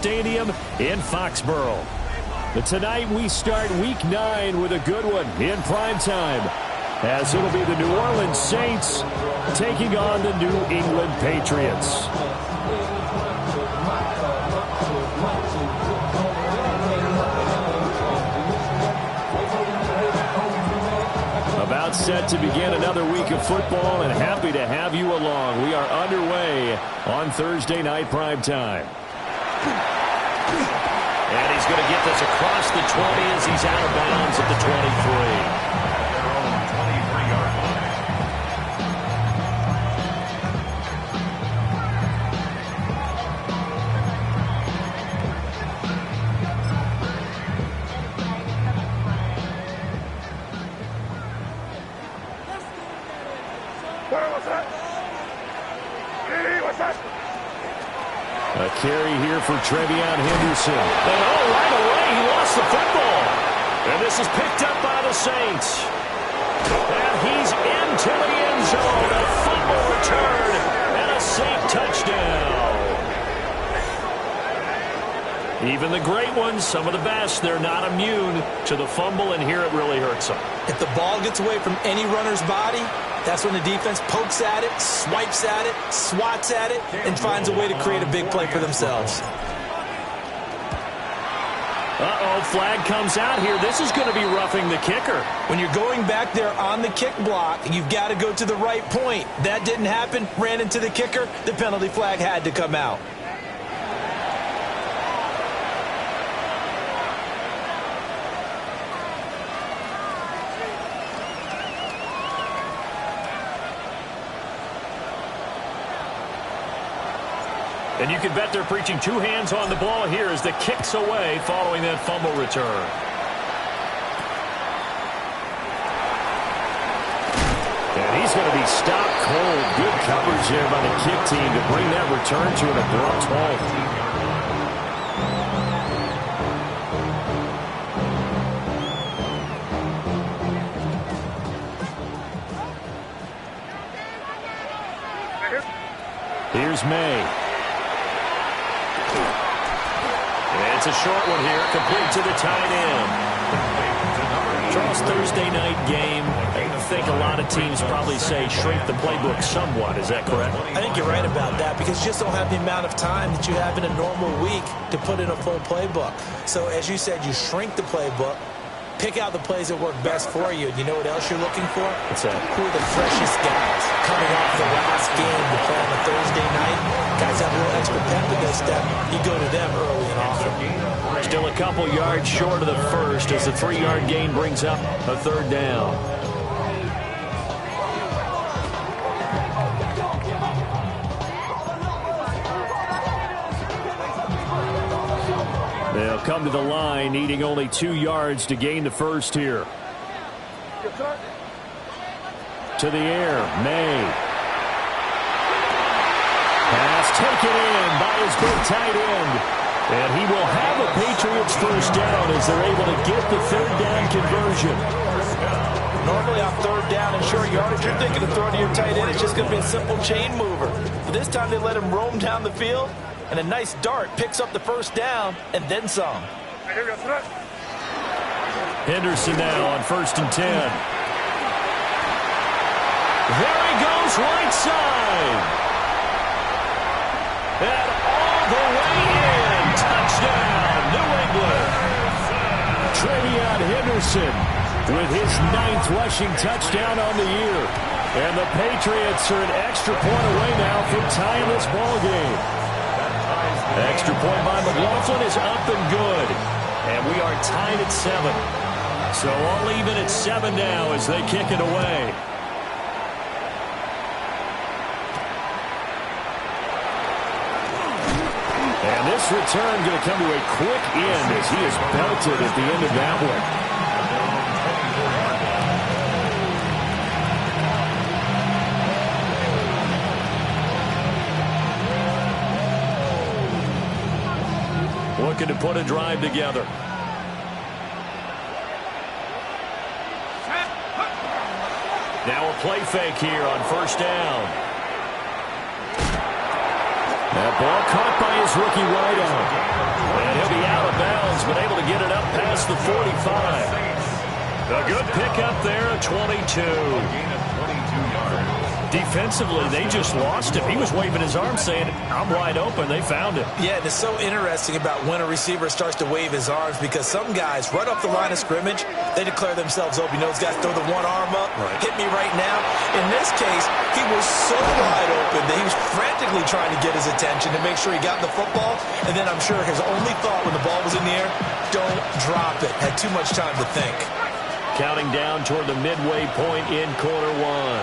Stadium in Foxborough. But tonight we start Week 9 with a good one in primetime, as it'll be the New Orleans Saints taking on the New England Patriots. About set to begin another week of football, and happy to have you along. We are underway on Thursday night primetime. And he's going to get this across the 20 as he's out of bounds at the 23. A carry here for TreVeyon Henderson. And right away he lost the football. And this is picked up by the Saints. And he's into the end zone. A fumble return and a Saint touchdown. Even the great ones, some of the best, they're not immune to the fumble, and here it really hurts them. If the ball gets away from any runner's body, that's when the defense pokes at it, swipes at it, swats at it, and finds a way to create a big play for themselves. Uh-oh, flag comes out here. This is going to be roughing the kicker. When you're going back there on the kick block, you've got to go to the right point. That didn't happen, ran into the kicker. The penalty flag had to come out. And you can bet they're preaching two hands on the ball here as the kick's away following that fumble return. And he's going to be stopped cold. Good coverage there by the kick team to bring that return to an abrupt halt. Here's May. It's a short one here, complete to the tight end. Charles, Thursday night game, I think a lot of teams probably say shrink the playbook somewhat. Is that correct? I think you're right about that because you just don't have the amount of time that you have in a normal week to put in a full playbook. So as you said, you shrink the playbook, pick out the plays that work best for you. And you know what else you're looking for? What's that? Who are the freshest guys coming off the last game to play on a Thursday night? Guys have a little extra pep in their step. You go to them early and often. Still a couple yards short of the first as the 3-yard gain brings up a third down. They'll come to the line, needing only 2 yards to gain the first here. To the air, May. Pass taken in by his big tight end. And he will have a Patriots first down as they're able to get the third down conversion. Normally on third down and short yardage, you're thinking of throwing to your tight end. It's just going to be a simple chain mover. But this time they let him roam down the field, and a nice dart picks up the first down and then some. Henderson now on 1st and 10. There he goes right side. And all the way in. Touchdown, New England. TreVeyon Henderson with his 9th rushing touchdown on the year. And the Patriots are an extra point away now from tying this ball game. Extra point by McLaughlin is up and good. And we are tied at 7. So all even at 7 now as they kick it away. And this return going to come to a quick end as he is belted at the end of that one. Looking to put a drive together. Now a play fake here on 1st down. That ball caught by his rookie wideout. 45. A good pickup there, a 22. Defensively, they just lost him. He was waving his arm saying, I'm wide open. They found him. Yeah, and it's so interesting about when a receiver starts to wave his arms because some guys, right off the line of scrimmage, they declare themselves open. You know, those guys throw the one arm up, hit me right now. In this case, he was so wide open that he was frantically trying to get his attention to make sure he got the football. And then I'm sure his only thought when the ball was in the air, don't drop it. Had too much time to think. Counting down toward the midway point in quarter one.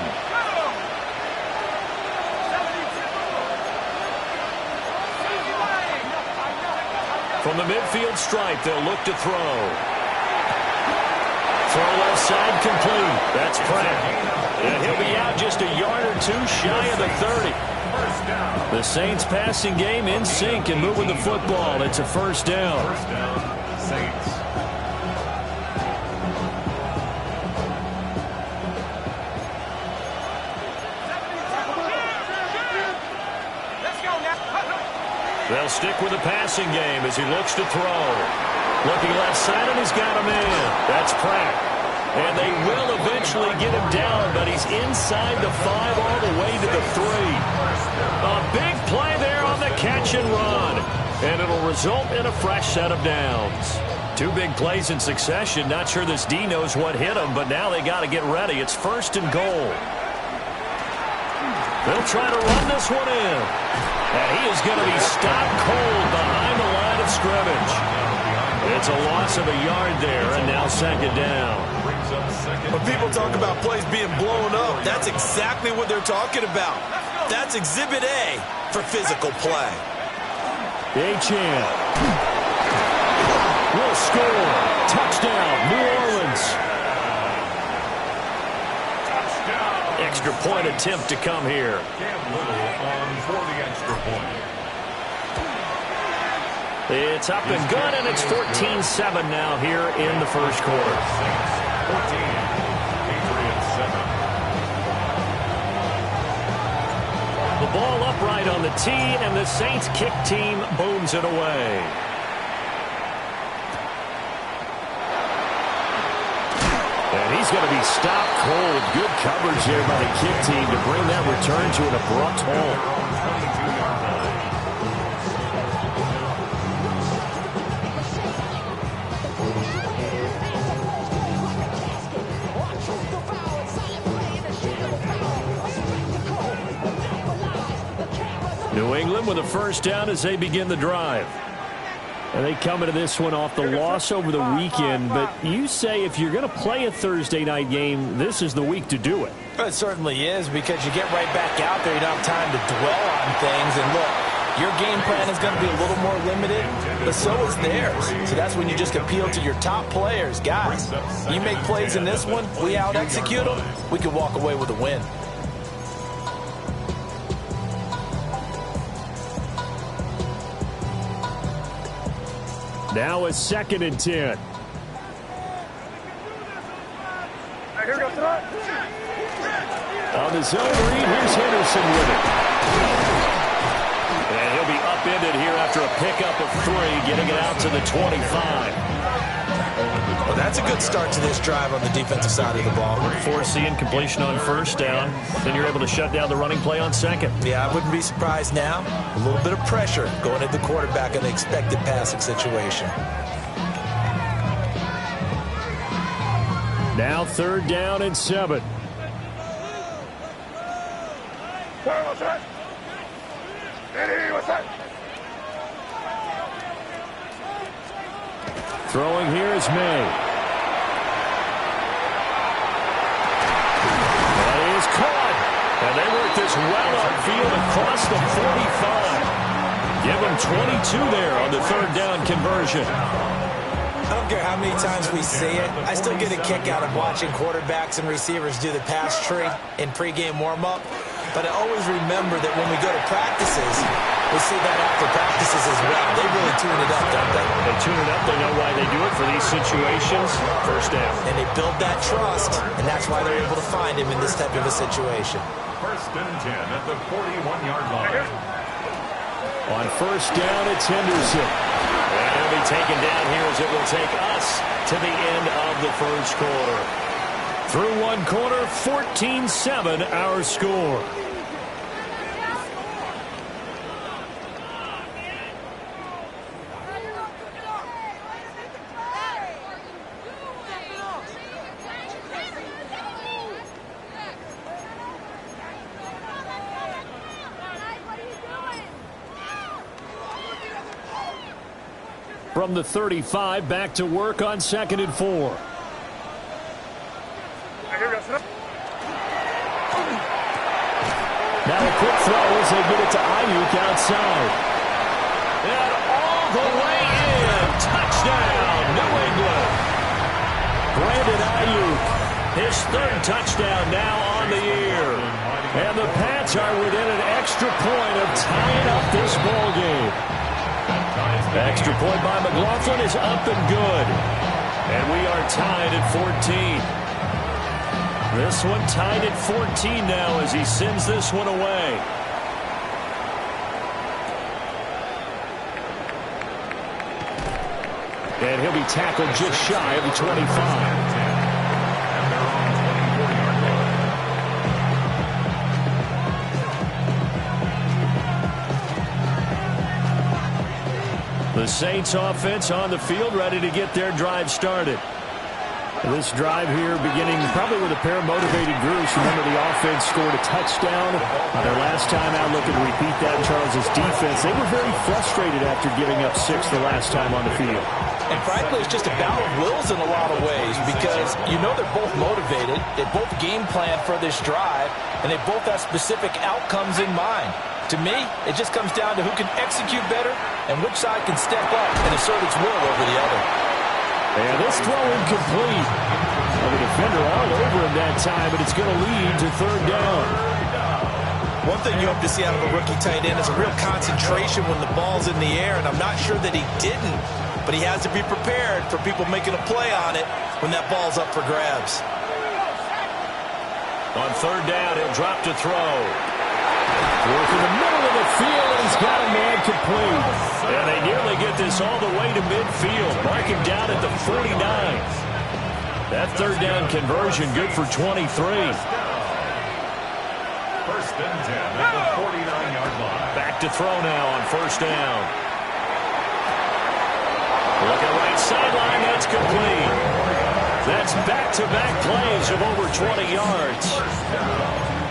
From the midfield stripe, they'll look to throw. Throw left side complete. That's Pratt. And he'll be out just a yard or two shy of the 30. The Saints passing game in sync and moving the football. It's a first down. First down, Saints. They'll stick with the passing game as he looks to throw. Looking left side, and he's got a man. That's Pratt. And they will eventually get him down, but he's inside the 5 all the way to the 3. A big play there on the catch and run. And it'll result in a fresh set of downs. 2 big plays in succession. Not sure this D knows what hit him, but now they got to get ready. It's first and goal. They'll try to run this one in. And he is going to be stopped cold behind the line of scrimmage. It's a loss of a yard there, and now second down. When people talk about plays being blown up, that's exactly what they're talking about. That's Exhibit A for physical play. Achane will score. Touchdown, New Orleans. Extra point attempt to come here. Cam Little on for the extra point. It's up and good, and it's 14-7 now here in the first quarter. Saints 14, Patriots 7. The ball upright on the tee, and the Saints kick team booms it away. And he's going to be stopped cold. Good coverage there by the kick team to bring that return to an abrupt halt. New England with a first down as they begin the drive. And they come into this one off the loss over the weekend. But you say if you're going to play a Thursday night game, this is the week to do it. Well, it certainly is because you get right back out there. You don't have time to dwell on things. And look, your game plan is going to be a little more limited, but so is theirs. So that's when you just appeal to your top players. Guys, you make plays in this one, we out-execute them, we can walk away with a win. Now a 2nd and 10. On the zone read, here's Henderson with it. And he'll be upended here after a pickup of 3, getting it out to the 25. Well, that's a good start to this drive on the defensive side of the ball. Forcing completion on first down. Then you're able to shut down the running play on second. Yeah, I wouldn't be surprised now. A little bit of pressure going at the quarterback in the expected passing situation. Now 3rd down and 7. Throwing here is May. That is caught. And they work this well upfield across the 45. Give them 22 there on the 3rd down conversion. I don't care how many times we see it. I still get a kick out of watching quarterbacks and receivers do the pass tree in pregame warm-up. But I always remember that when we go to practices, we see that after practices as well. They really tune it up, don't they? They tune it up. They know why they do it for these situations. First down. And they build that trust, and that's why they're able to find him in this type of a situation. 1st and 10 at the 41-yard line. On first down, it's Henderson. And he'll be taken down here as it will take us to the end of the first quarter. Through one quarter, 14-7 our score. From the 35, back to work on 2nd and 4. Now a quick throw as they get it to Ayuk outside. And all the way in. Touchdown, New England. Brandon Ayuk, his 3rd touchdown now on the year. And the Pats are within an extra point of tying up this ball game. Extra point by McLaughlin is up and good. And we are tied at 14. This one tied at 14 now as he sends this one away. And he'll be tackled just shy of the 25. The Saints offense on the field, ready to get their drive started. This drive here beginning probably with a pair of motivated groups. Remember, the offense scored a touchdown their last time out. Looking to repeat that. Charles's defense, they were very frustrated after giving up 6 the last time on the field. And frankly, it's just a battle of wills in a lot of ways because you know they're both motivated. They both game plan for this drive, and they both have specific outcomes in mind. To me, it just comes down to who can execute better and which side can step up and assert its will over the other. And this throw incomplete. Well, the defender all over him that time, but it's going to lead to 3rd down. One thing you hope to see out of a rookie tight end is a real concentration when the ball's in the air, and I'm not sure that he didn't, but he has to be prepared for people making a play on it when that ball's up for grabs. On 3rd down, he'll drop to throw. Work in the middle of the field, and he's got a man complete. And they nearly get this all the way to midfield. Mark him down at the 49. That 3rd down conversion good for 23. 1st and 10 at the 49-yard line. Back to throw now on 1st down. Look at right sideline, that's complete. That's back-to-back plays of over 20 yards.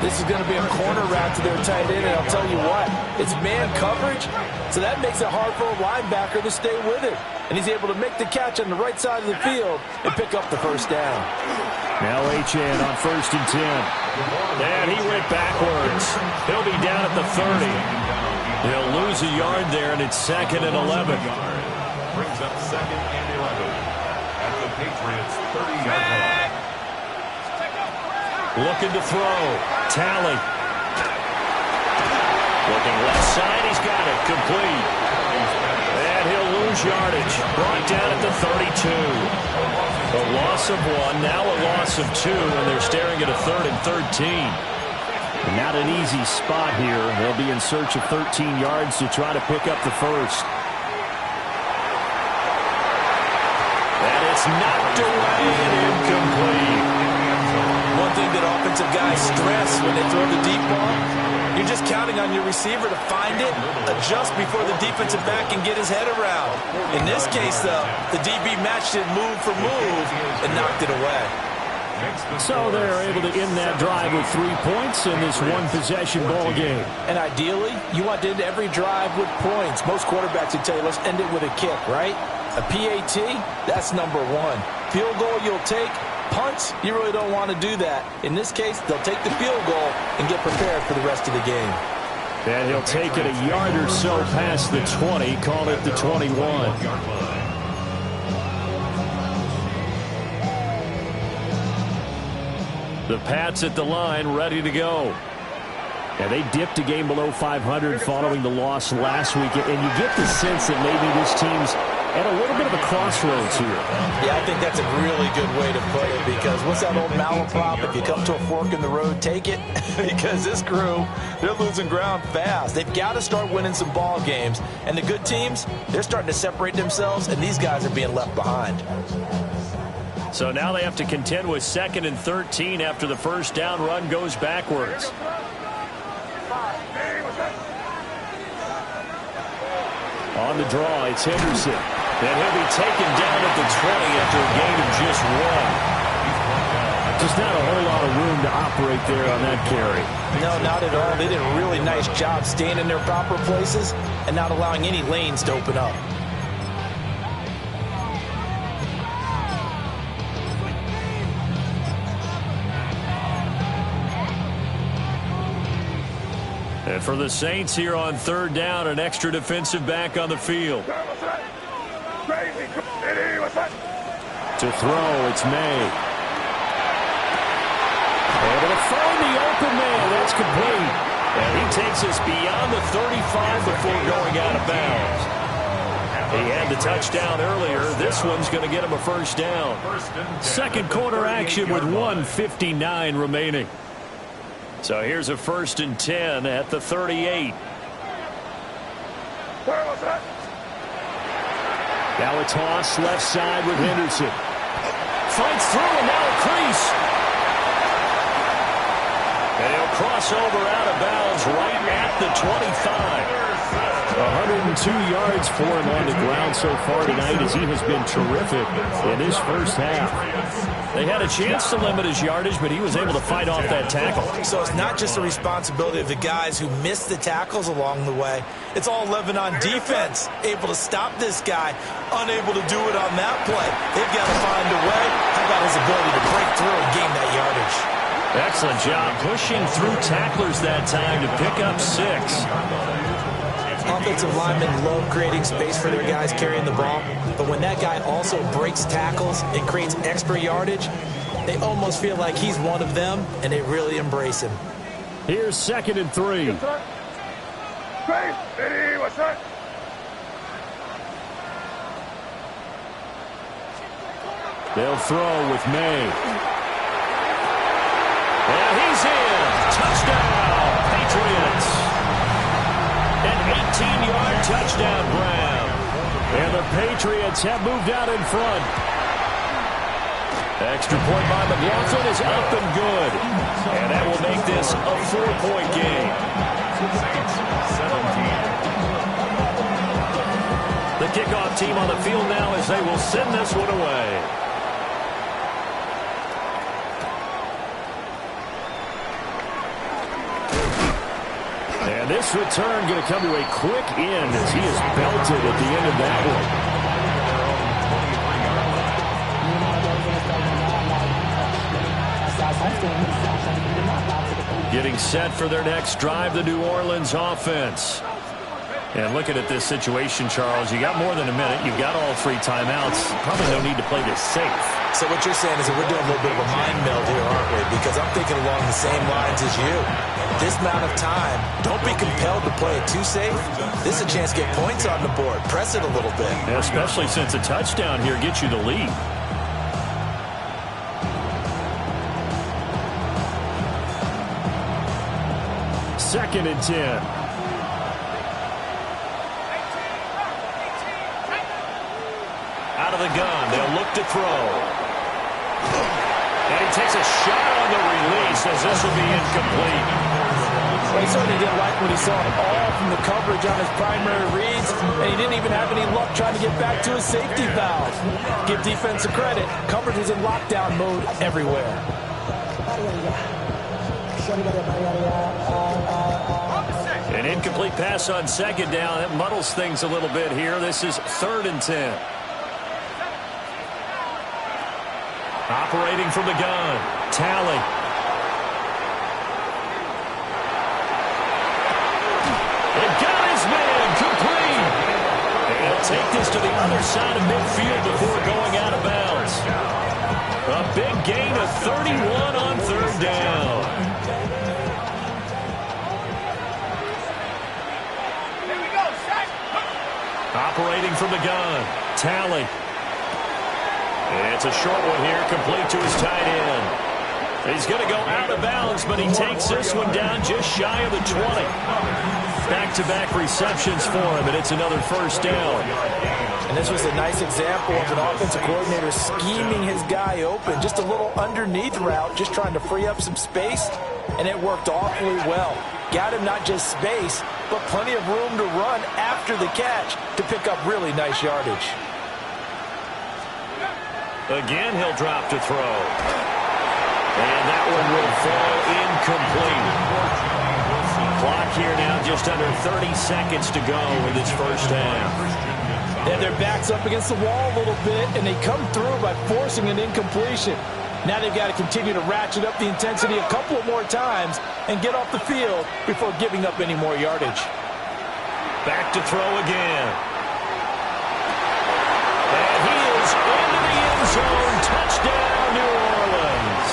This is going to be a corner route to their tight end, and I'll tell you what, it's man coverage, so that makes it hard for a linebacker to stay with it. And he's able to make the catch on the right side of the field and pick up the 1st down. Now Achane on 1st and 10. And he went backwards. He'll be down at the 30. He'll lose a yard there, and it's 2nd and 11. Brings up 2nd and 11 at the Patriots' 30-yard line. Looking to throw. Talley. Looking left side. He's got it. Complete. And he'll lose yardage. Brought down at the 32. A loss of 1. Now a loss of 2. And they're staring at a 3rd and 13. Not an easy spot here. They'll be in search of 13 yards to try to pick up the 1st. And it's knocked away and incomplete. One thing that offensive guys stress when they throw the deep ball, you're just counting on your receiver to find it, adjust before the defensive back can get his head around. In this case, though, the DB matched it move for move and knocked it away. So they're able to end that drive with 3 points in this one-possession ball game. And ideally, you want to end every drive with points. Most quarterbacks would tell you, let's end it with a kick, right? A PAT, that's #1. Field goal you'll take. Punts, you really don't want to do that. In this case, they'll take the field goal and get prepared for the rest of the game. And he'll take it a yard or so past the 20, call it the 21. The Pats at the line, ready to go. And they dipped a game below 500 following the loss last week. And you get the sense that maybe this team's at a little bit of a crossroads here. Yeah, I think that's a really good way to put it, because what's that old malaprop? If you come to a fork in the road, take it. Because this crew, they're losing ground fast. They've got to start winning some ball games. And the good teams, they're starting to separate themselves, and these guys are being left behind. So now they have to contend with 2nd and 13 after the first down run goes backwards. On the draw, it's Henderson. And he'll be taken down at the 20 after a gain of just 1. Just not a whole lot of room to operate there on that carry. No, not at all. They did a really nice job staying in their proper places and not allowing any lanes to open up. And for the Saints here on 3rd down, an extra defensive back on the field. To throw, it's May. Able to find the open man. That's complete. And he takes us beyond the 35 before going out of bounds. He had the touchdown earlier. This one's going to get him a first down. Second quarter action with 1:59 remaining. So here's a 1st and 10 at the 38. Now a toss left side with Henderson. Fights through and now a crease. And he'll cross over out of bounds right at the 25. 102 yards for him on the ground so far tonight, as he has been terrific in this first half. They had a chance to limit his yardage, but he was able to fight off that tackle. So it's not just the responsibility of the guys who missed the tackles along the way. It's all 11 on defense, able to stop this guy, unable to do it on that play. They've got to find a way. How about his ability to break through and gain that yardage? Excellent job pushing through tacklers that time to pick up 6. Offensive linemen love creating space for their guys carrying the ball, but when that guy also breaks tackles and creates extra yardage, they almost feel like he's one of them, and they really embrace him. Here's 2nd and 3. They'll throw with May. And he's in. Touchdown, Patriots. An 18-yard touchdown grab. And the Patriots have moved out in front. Extra point by McLaughlin is up and good. And that will make this a 4-point game. The kickoff team on the field now as they will send this one away. And this return going to come to a quick end as he is belted at the end of that one. Getting set for their next drive, the New Orleans offense. And looking at this situation, Charles, you got more than a minute. You've got all 3 timeouts. Probably no need to play this safe. So what you're saying is that we're doing a little bit of a mind meld here, aren't we? Because I'm thinking along the same lines as you. This amount of time, don't be compelled to play it too safe. This is a chance to get points on the board. Press it a little bit. Yeah, especially since a touchdown here gets you the lead. Second and 10. Out of the gun, they'll look to throw. And he takes a shot on the release as this will be incomplete. Well, he certainly didn't like what he saw all from the coverage on his primary reads, and he didn't even have any luck trying to get back to his safety valve. Give defense a credit. Coverage was in lockdown mode everywhere. An incomplete pass on 2nd down. That muddles things a little bit here. This is 3rd and 10. Operating from the gun, Talley. And got his man, complete. And he'll take this to the other side of midfield before going out of bounds. A big gain of 31 on 3rd down. Operating from the gun, Talley. It's a short one here, complete to his tight end. He's going to go out of bounds, but he takes this one down just shy of the 20. Back-to-back receptions for him, and it's another first down. And this was a nice example of an offensive coordinator scheming his guy open. Just a little underneath route, just trying to free up some space, and it worked awfully well. Got him not just space, but plenty of room to run after the catch to pick up really nice yardage. Again, he'll drop to throw. And that one will fall incomplete. Clock here now just under 30 seconds to go in this first half. And their back's up against the wall a little bit, and they come through by forcing an incompletion. Now they've got to continue to ratchet up the intensity a couple of more times and get off the field before giving up any more yardage. Back to throw again. And he is into the end zone. Touchdown, New Orleans.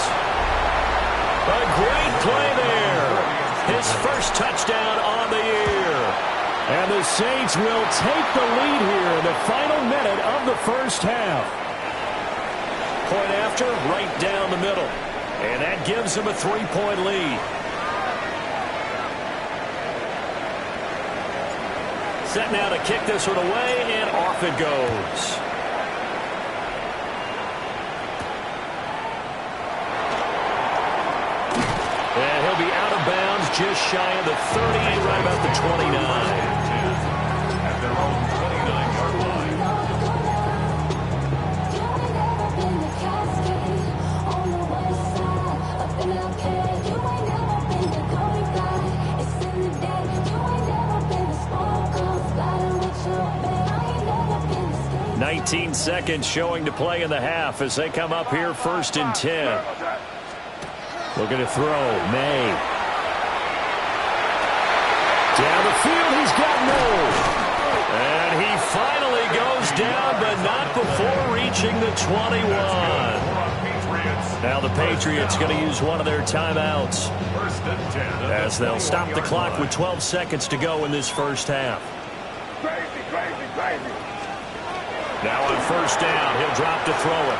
A great play there. His first touchdown on the year. And the Saints will take the lead here in the final minute of the first half. Point after, right down the middle. And that gives him a 3-point lead. Set now to kick this one away, and off it goes. And he'll be out of bounds just shy of the 30, right about the 29. At their own 29-yard line. – 19 seconds showing to play in the half as they come up here 1st and 10. Looking to throw. May. Down the field, he's got no. And he finally goes down, but not before reaching the 21. Now the Patriots going to use one of their timeouts 1st and 10. as they'll stop the clock with 12 seconds to go in this first half. Now on 1st down, he'll drop to throw it.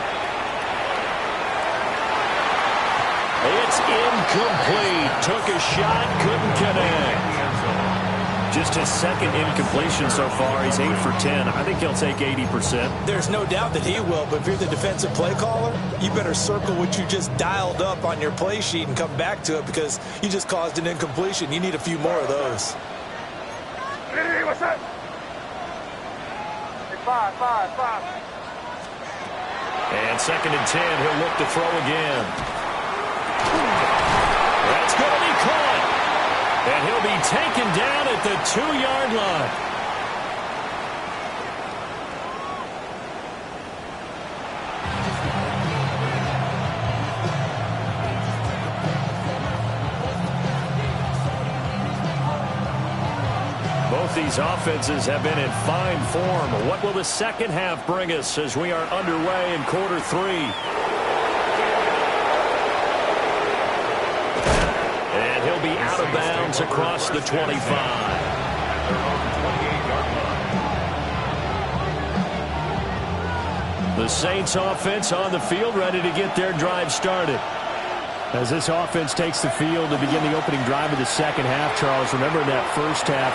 It's incomplete. Took a shot, couldn't connect. Just his second incompletion so far. He's 8 for 10. I think he'll take 80%. There's no doubt that he will, but if you're the defensive play caller, you better circle what you just dialed up on your play sheet and come back to it because you just caused an incompletion. You need a few more of those. Hey, what's up? Hey, five. And 2nd and 10, he'll look to throw again. That's going to be caught. And he'll be taken down at the 2-yard line. Both these offenses have been in fine form. What will the second half bring us as we are underway in quarter 3? And he'll be out of bounds across the 25. The Saints offense on the field ready to get their drive started. As this offense takes the field to begin the opening drive of the second half, Charles, remember in that first half,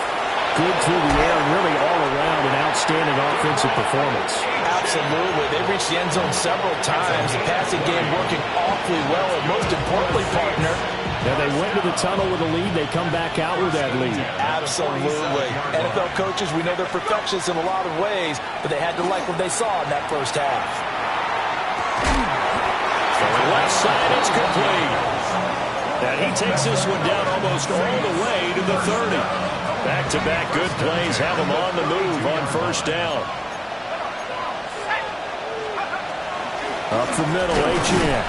good through the air and really all around an outstanding offensive performance. Absolutely. They reached the end zone several times. The passing game working awfully well, and most importantly, partner, now they went to the tunnel with a lead. They come back out with that lead. absolutely. NFL coaches, we know they're perfectionists in a lot of ways, but they had to like what they saw in that first half. Left side, it's complete. And he takes this one down almost all the way to the 30. Back-to-back good plays have him on the move on 1st down. Up the middle, Etienne.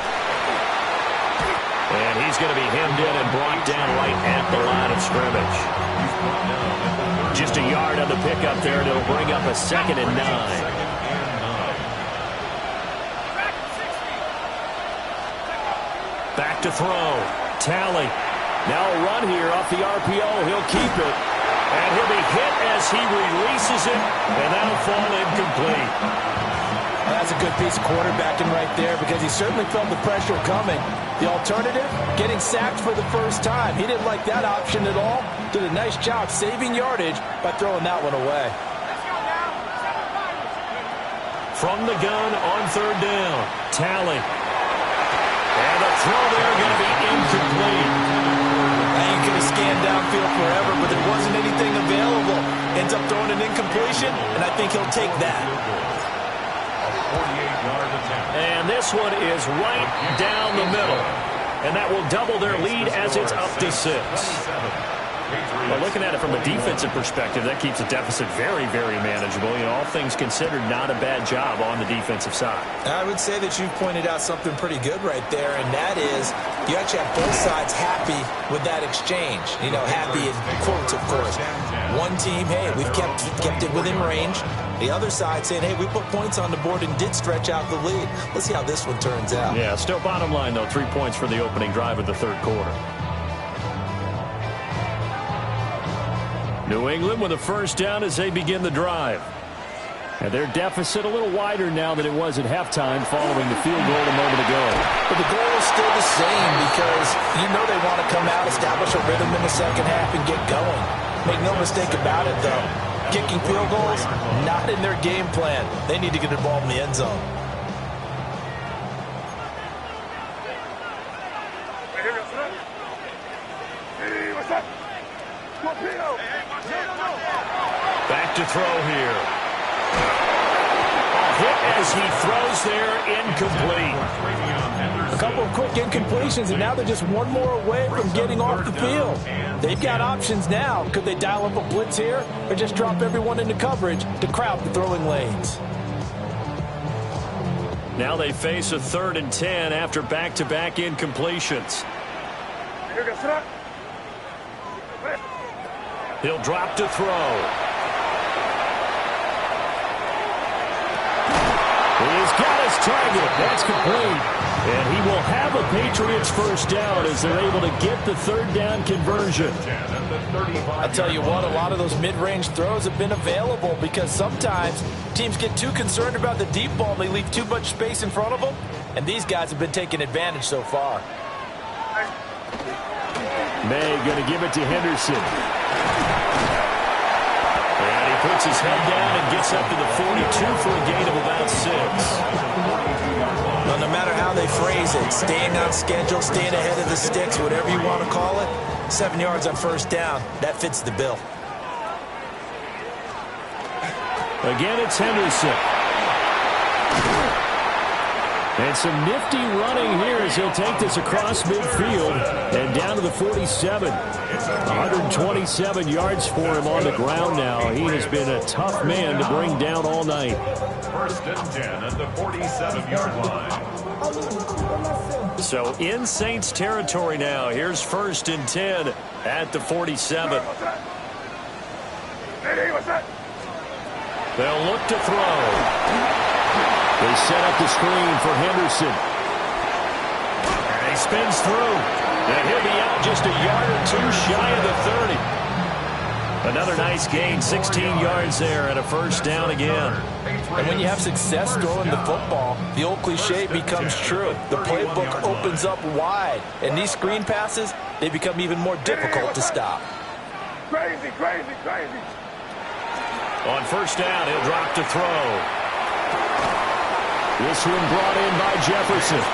And he's going to be hemmed in and brought down right at the line of scrimmage. Just a yard on the pickup there, and it'll bring up a 2nd and 9. Back to throw. Talley. Now a run here off the RPO. He'll keep it. And he'll be hit as he releases it, and that'll fall incomplete. That's a good piece of quarterbacking right there because he certainly felt the pressure coming. The alternative, getting sacked for the first time. He didn't like that option at all. Did a nice job saving yardage by throwing that one away. From the gun on third down, Talley. And the throw there going to be incomplete. You could have scanned downfield forever, but there wasn't anything available. Ends up throwing an incompletion, and I think he'll take that. And this one is right down the middle. And that will double their lead as it's up to 6. Well, looking at it from a defensive perspective, that keeps the deficit very, very manageable. You know, all things considered, not a bad job on the defensive side. I would say that you've pointed out something pretty good right there, and that is you actually have both sides happy with that exchange. You know, happy in quotes, of course. One team, hey, we've kept it within range. The other side saying, hey, we put points on the board and did stretch out the lead. Let's see how this one turns out. Yeah, still bottom line, though, 3 points for the opening drive of the third quarter. New England with a first down as they begin the drive. And their deficit a little wider now than it was at halftime following the field goal a moment ago. But the goal is still the same because you know they want to come out, establish a rhythm in the second half, and get going. Make no mistake about it, though. Kicking field goals, not in their game plan. They need to get involved in the end zone. Back to throw here. A hit as he throws there, incomplete. A couple of quick incompletions, and now they're just one more away from getting off the field. They've got options now. Could they dial up a blitz here or just drop everyone into coverage to crowd the throwing lanes? Now they face a 3rd and 10 after back-to-back incompletions. He'll drop to throw. He's got his target. That's complete. And he will have a Patriots first down as they're able to get the third down conversion. I'll tell you what, a lot of those mid-range throws have been available because sometimes teams get too concerned about the deep ball and they leave too much space in front of them. And these guys have been taking advantage so far. May going to give it to Henderson. And he puts his head down and gets up to the 42 for a gain of about 6. Well, no matter how they phrase it, staying on schedule, staying ahead of the sticks, whatever you want to call it, 7 yards on first down, that fits the bill. Again, it's Henderson. And some nifty running here as he'll take this across midfield and down to the 47. 127 yards for him on the ground now. He has been a tough man to bring down all night. 1st and 10 at the 47-yard line. So in Saints territory now. Here's 1st and 10 at the 47. They'll look to throw. They set up the screen for Henderson. And he spins through. And he'll be out just a yard or two shy of the 30. Another nice gain, 16 yards there and a first down again. And when you have success throwing the football, the old cliche becomes true. The playbook opens up wide. And these screen passes, they become even more difficult to stop. Crazy, crazy, crazy. On first down, he'll drop to throw. This one brought in by Jefferson.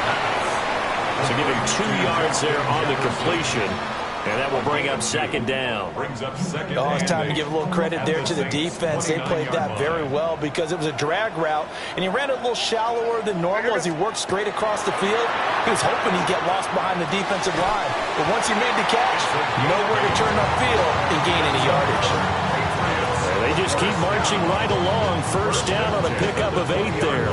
So give him 2 yards there on the completion. And that will bring up second down. Oh, it's time to give a little credit there to the defense. They played that very well because it was a drag route. And he ran it a little shallower than normal as he worked straight across the field. He was hoping he'd get lost behind the defensive line. But once he made the catch, nowhere to turn upfield and gain any yardage. They just keep marching right along. First down on a pickup of 8 there.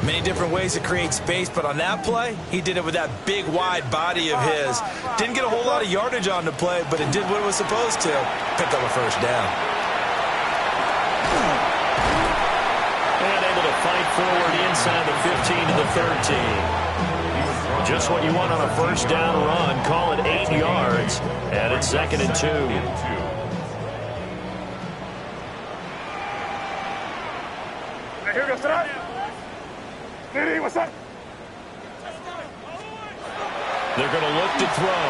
Many different ways to create space, but on that play, he did it with that big, wide body of his. Didn't get a whole lot of yardage on the play, but it did what it was supposed to. Picked up a first down. And able to fight forward inside the 15 to the 13. Just what you want on a first down run. Call it 8 yards, and it's 2nd and 2. Hey, here we go, sit. Diddy, what's up? They're going to look to throw.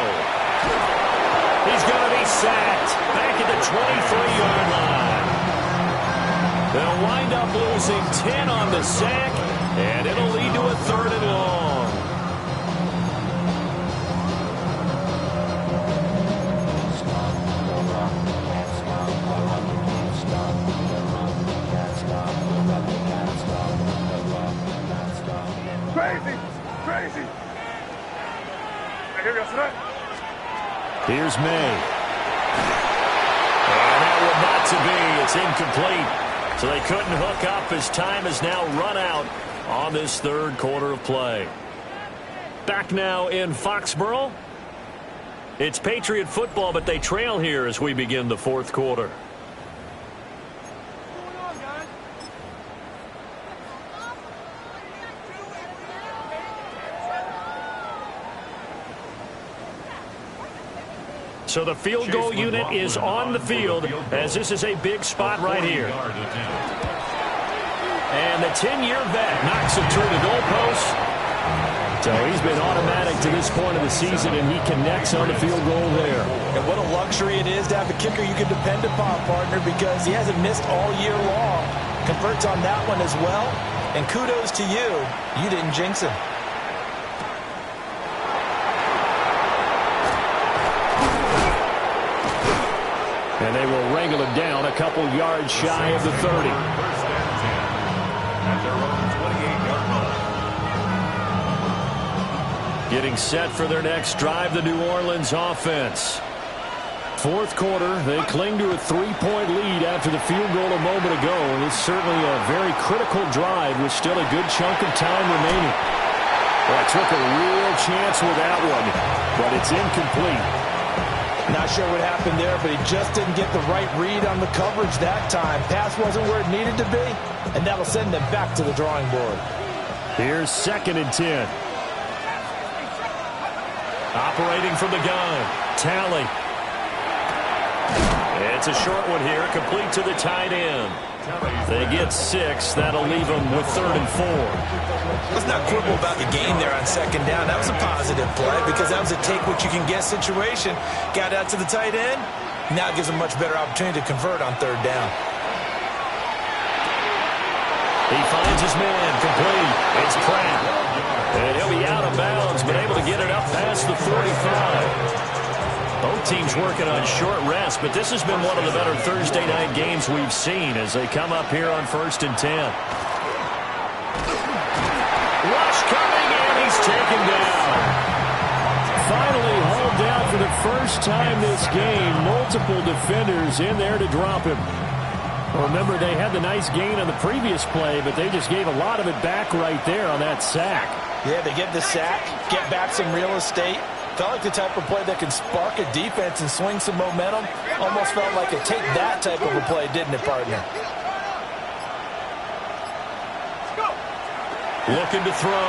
He's going to be sacked back at the 23-yard line. They'll wind up losing 10 on the sack, and it'll lead to a 3rd and long. Crazy, crazy. Hey, here we go, sit. Here's May. And that would not to be. It's incomplete. So they couldn't hook up as time has now run out on this 3rd quarter of play. Back now in Foxborough. It's Patriot football, but they trail here as we begin the 4th quarter. So the field goal unit is on the field as this is a big spot right here. And the 10-year vet knocks it through the goalpost. So he's been automatic to this point of the season, and he connects on the field goal there. And what a luxury it is to have a kicker you can depend upon, partner, because he hasn't missed all year long. Converts on that one as well. And kudos to you. You didn't jinx him. And they will wrangle it down a couple yards shy of the 30. First and 10 at their own 28-yard line. Getting set for their next drive, the New Orleans offense. 4th quarter, they cling to a 3-point lead after the field goal a moment ago. And it's certainly a very critical drive with still a good chunk of time remaining. Well, I took a real chance with that one, but it's incomplete. Not sure what happened there, but he just didn't get the right read on the coverage that time. Pass wasn't where it needed to be, and that'll send them back to the drawing board. Here's 2nd and 10. Operating from the gun, Talley. It's a short one here, complete to the tight end. They get 6. That'll leave them with 3rd and 4. Let's not quibble about the game there on 2nd down. That was a positive play because that was a take-what-you-can-get situation. Got out to the tight end. Now it gives them much better opportunity to convert on 3rd down. He finds his man, complete. It's Pratt. And he'll be out of bounds, but able to get it up past the 45. Both teams working on short rest, but this has been one of the better Thursday night games we've seen as they come up here on 1st and 10. Rush coming, and he's taken down. Finally hauled down for the first time this game. Multiple defenders in there to drop him. Remember, they had the nice gain on the previous play, but they just gave a lot of it back right there on that sack. Yeah, they get the sack, get back some real estate. Felt like the type of play that can spark a defense and swing some momentum. Almost felt like a take-that type of a play, didn't it, partner? Looking to throw.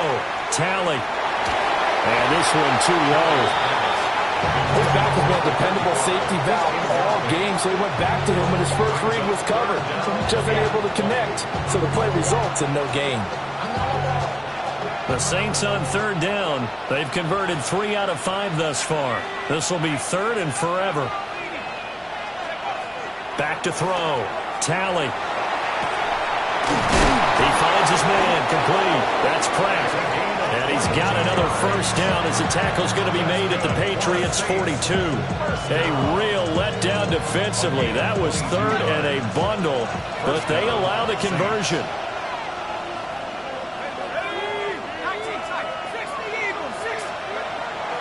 Talley. And this one too low. His back has been a dependable safety valve all game, so he went back to him when his first read was covered. Just unable to connect, so the play results in no gain. The Saints on 3rd down. They've converted 3 out of 5 thus far. This will be 3rd and forever. Back to throw. Talley. He finds his man, complete. That's Pratt. And he's got another first down as the tackle's going to be made at the Patriots' 42. A real letdown defensively. That was 3rd and a bundle, but they allow the conversion.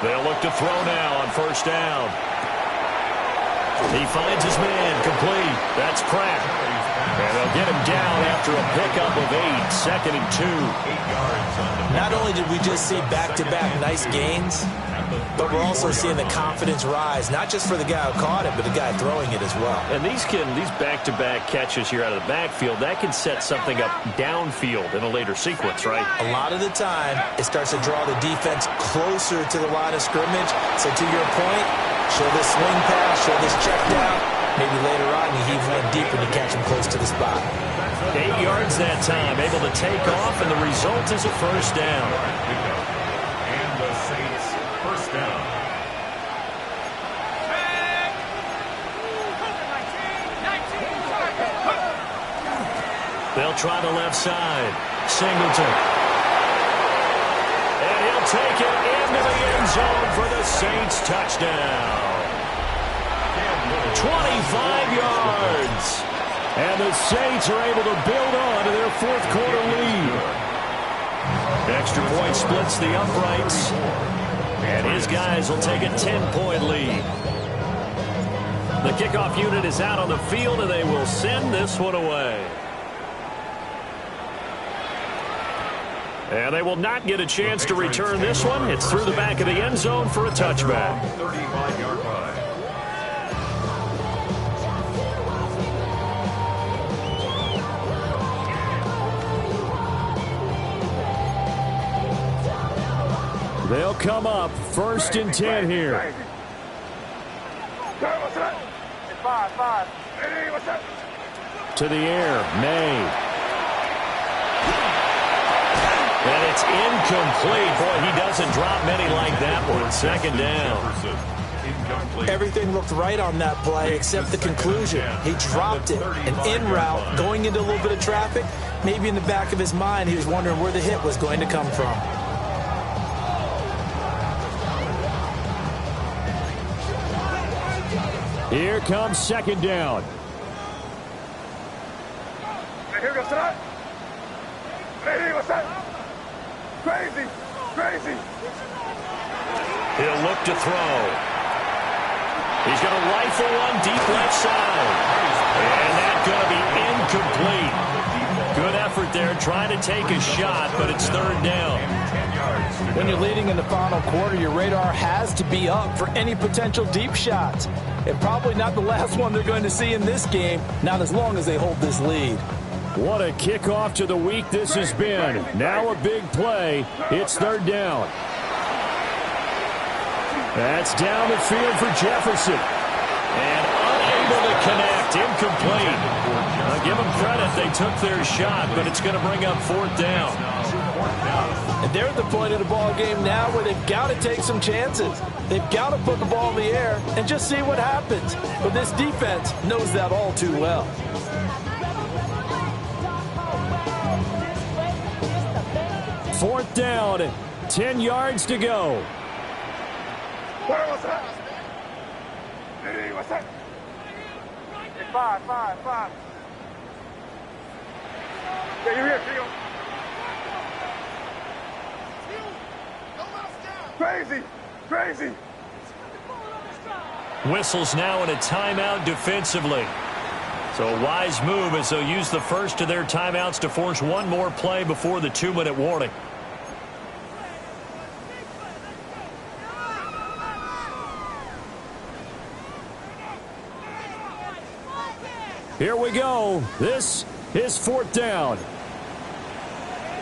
They'll look to throw now on 1st down. He finds his man, complete. That's Pratt. And they'll get him down after a pickup of 8, 2nd and 2. 8 yards on the Not only did we just see back-to-back nice gains, but we're also seeing the confidence rise, not just for the guy who caught it, but the guy throwing it as well. And these back-to-back catches here out of the backfield, that can set something up downfield in a later sequence, right? A lot of the time, it starts to draw the defense closer to the line of scrimmage. So to your point, show this swing pass, show this check down. Maybe later on you heave one deep and you catch him close to the spot. 8 yards that time, able to take off, and the result is a first down. And the Saints first down. They'll try the left side. Singleton. And he'll take it into the end zone for the Saints touchdown. 25 yards. And the Saints are able to build on to their fourth quarter lead. Extra point splits the uprights. And his guys will take a 10-point lead. The kickoff unit is out on the field, and they will send this one away. And they will not get a chance to return this one. It's through the back of the end zone for a touchback. 35-yard line. They'll come up first and 10 here. To the air, May. And it's incomplete. Boy, he doesn't drop many like that one. Second down. Everything looked right on that play except the conclusion. He dropped it. An in route, going into a little bit of traffic. Maybe in the back of his mind, he was wondering where the hit was going to come from. Here comes second down. Crazy, crazy. He'll look to throw. He's going to rifle one deep left side. And that's going to be incomplete. Good effort there trying to take a shot, but it's third down. When you're leading in the final quarter, your radar has to be up for any potential deep shots. And probably not the last one they're going to see in this game, not as long as they hold this lead. What a kickoff to the week this has been. Now a big play. It's third down. That's down the field for Jefferson. And unable to connect. Incomplete. I'll give them credit. They took their shot, but it's going to bring up fourth down. And they're at the point of the ball game now where they've got to take some chances. They've got to put the ball in the air and just see what happens. But this defense knows that all too well. Fourth down, 10 yards to go. Five. Yeah, you're here, Theo. Crazy. Whistles now in a timeout defensively. So a wise move as they'll use the first of their timeouts to force one more play before the 2-minute warning. Here we go. This is fourth down.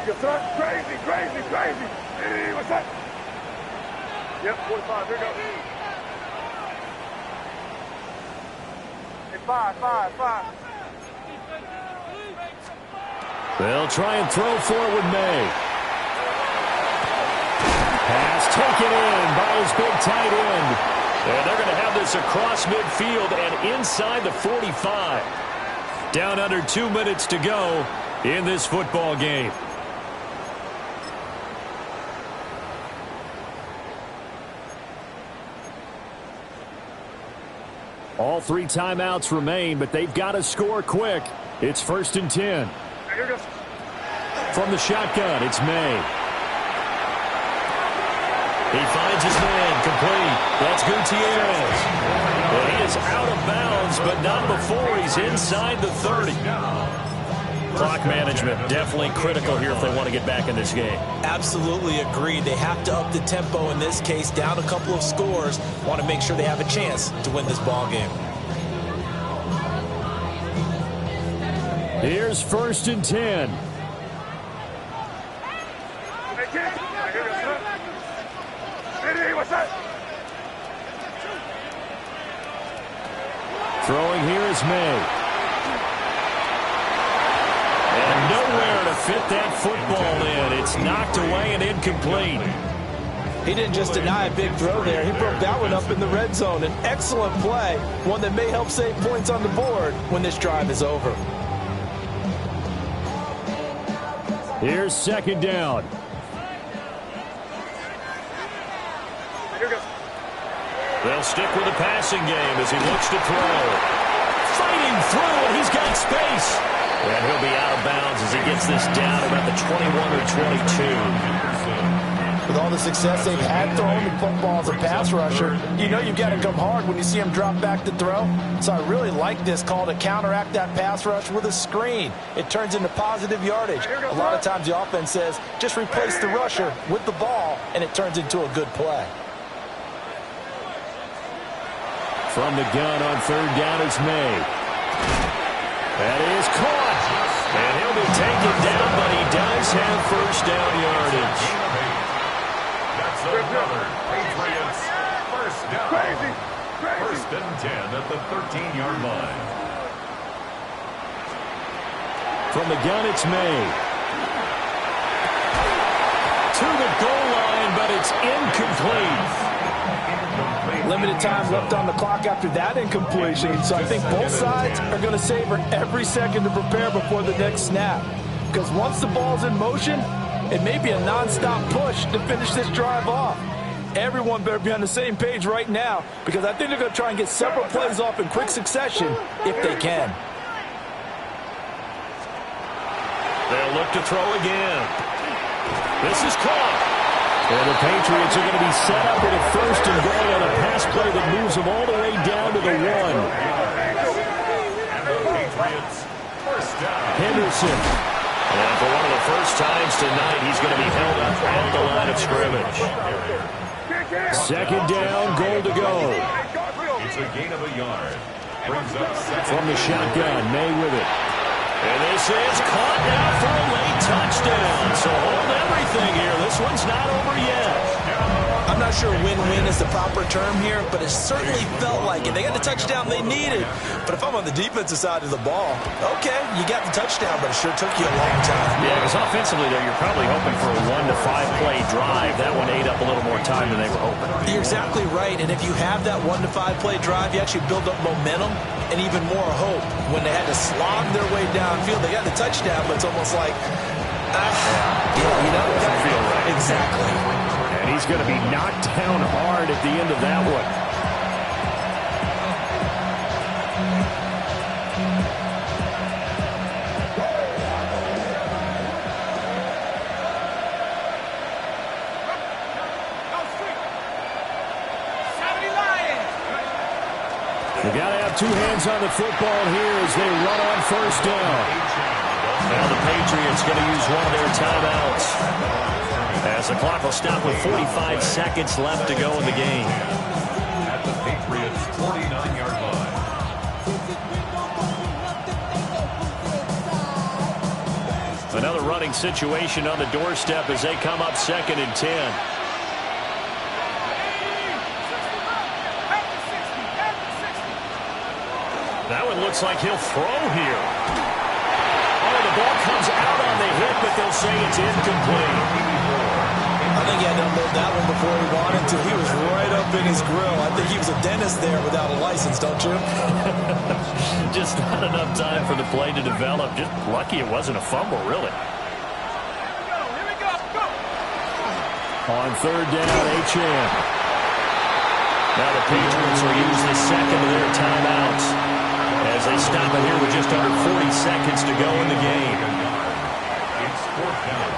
Crazy. Hey, what's that? Yep, 45. Here we go. Hey, five. They'll try and throw forward May. Pass taken in by his big tight end. And they're going to have this across midfield and inside the 45. Down under 2 minutes to go in this football game. All 3 timeouts remain, but they've got to score quick. It's first and 10. From the shotgun, it's May. He finds his man, complete. That's Gutierrez. Well, he is out of bounds, but not before he's inside the 30. Clock management definitely critical here if they want to get back in this game. Absolutely agreed. They have to up the tempo in this case, down a couple of scores. Want to make sure they have a chance to win this ball game. Here's first and 10. Hey, what's that? Throwing here is May. And nowhere to fit that football in. It's knocked away and incomplete. He didn't just deny a big throw there. He broke that one up in the red zone. An excellent play, one that may help save points on the board when this drive is over. Here's second down. They'll stick with the passing game as he looks to throw. Fighting through, and he's got space. And he'll be out of bounds as he gets this down about the 21 or 22. With all the success they've had throwing the football as a pass rusher, you know you've got to come hard when you see him drop back to throw. So I really like this call to counteract that pass rush with a screen. It turns into positive yardage. A lot of times the offense says, just replace the rusher with the ball, and it turns into a good play. From the gun on third down is May. That is caught. And he'll be taken down, but he does have first down yardage. That's another Patriots first down. First and 10 at the 13-yard line. From the gun, it's May. To the goal line, but it's incomplete. Limited time left on the clock after that incompletion, so I think both sides are going to savor every second to prepare before the next snap. Because once the ball's in motion, it may be a nonstop push to finish this drive off. Everyone better be on the same page right now, because I think they're going to try and get several plays off in quick succession if they can. They'll look to throw again. This is caught. And the Patriots are going to be set up with a first and goal on a pass play that moves them all the way down to the 1. And the Patriots first down. Henderson. And for one of the first times tonight, he's going to be held up at the line of scrimmage. Second down, goal to go. It's a gain of a yard. Brings up second. From the shotgun, May with it. And this is caught now for a late touchdown. So hold everything here. This one's not over yet. I'm not sure win-win is the proper term here, but it certainly felt like it. They got the touchdown they needed. But if I'm on the defensive side of the ball, okay, you got the touchdown, but it sure took you a long time. Yeah, because offensively there, you're probably hoping for a 1 to 5 play drive. That one ate up a little more time than they were hoping. You're exactly right, and if you have that 1 to 5 play drive, you actually build up momentum and even more hope. When they had to slog their way downfield, they got the touchdown, but it's almost like, Doesn't feel right. Exactly. And he's going to be knocked down hard at the end of that one. You got to have two hands on the football here as they run on first down. Now the Patriots going to use one of their timeouts as the clock will stop with 45 seconds left to go in the game. At the Patriots' 49-yard line. Another running situation on the doorstep as they come up second and 10. That one looks like he'll throw here. Oh, the ball comes out on the hit, but they'll say it's incomplete. I think he had to unload that one before he wanted to. He was right up in his grill. I think he was a dentist there without a license, don't you? Just not enough time for the play to develop. Just lucky it wasn't a fumble, really. On third down, Achane. Now the Patriots will use the second of their timeouts as they stop it here with just under 40 seconds to go in the game. It's fourth down.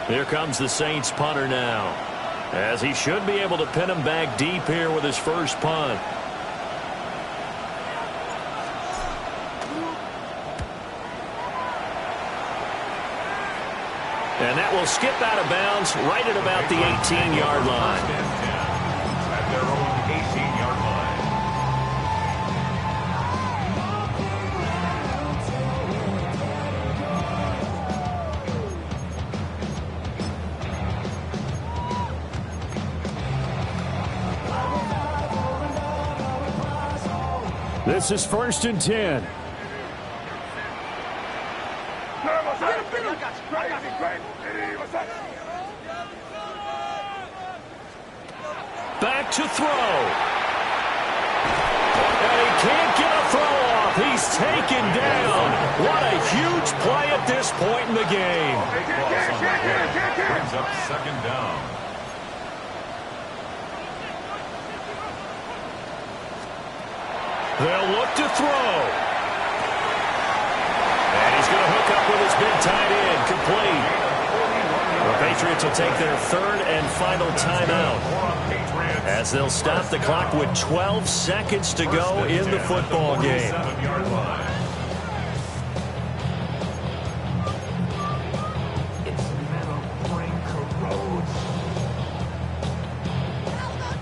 Here comes the Saints punter now, as he should be able to pin him back deep here with his first punt. And that will skip out of bounds right at about the 18-yard line. At their own 18-yard line. This is 1st and 10. Back to throw. And he can't get a throw off. He's taken down. What a huge play at this point in the game. Brings up 2nd down. They'll look to throw. And he's going to hook up with his big tight end. Complete. The Patriots will take their 3rd and final timeout, as they'll stop the clock with 12 seconds to go in the football game.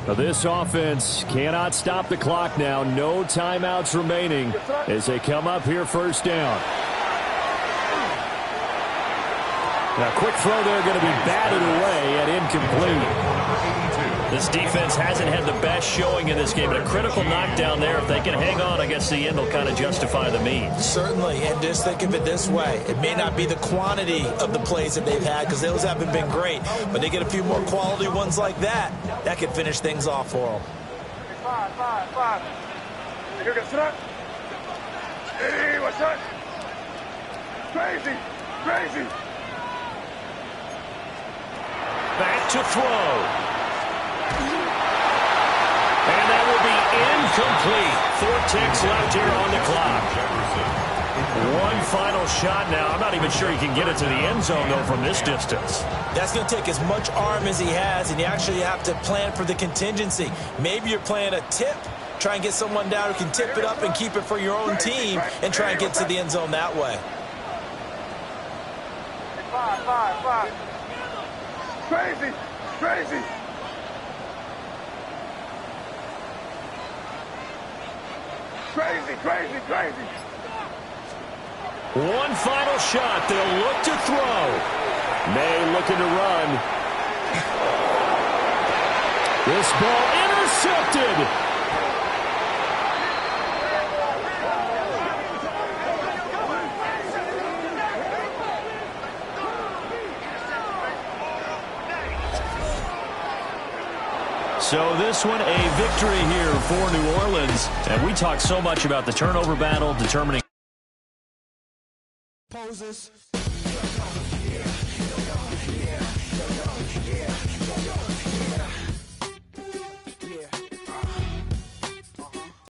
Now this offense cannot stop the clock now. No timeouts remaining as they come up here 1st down. Now, quick throw there, going to be batted away and incomplete. This defense hasn't had the best showing in this game, but a critical knockdown there. If they can hang on, I guess the end will kind of justify the means. Certainly, and just think of it this way. It may not be the quantity of the plays that they've had, because those haven't been great, but they get a few more quality ones like that. That could finish things off for them. 5. Here goes it. Hey, what's that? Crazy. Back to throw. And that will be incomplete. 4 ticks left here on the clock. One final shot now. I'm not even sure he can get it to the end zone, though, from this distance. That's going to take as much arm as he has, and you actually have to plan for the contingency. Maybe you're playing a tip. Try and get someone down who can tip it up and keep it for your own team and try and get to the end zone that way. 5. Crazy. One final shot. They'll look to throw. May looking to run. This ball intercepted. So this one a victory here for New Orleans. And we talk so much about the turnover battle, determining poses.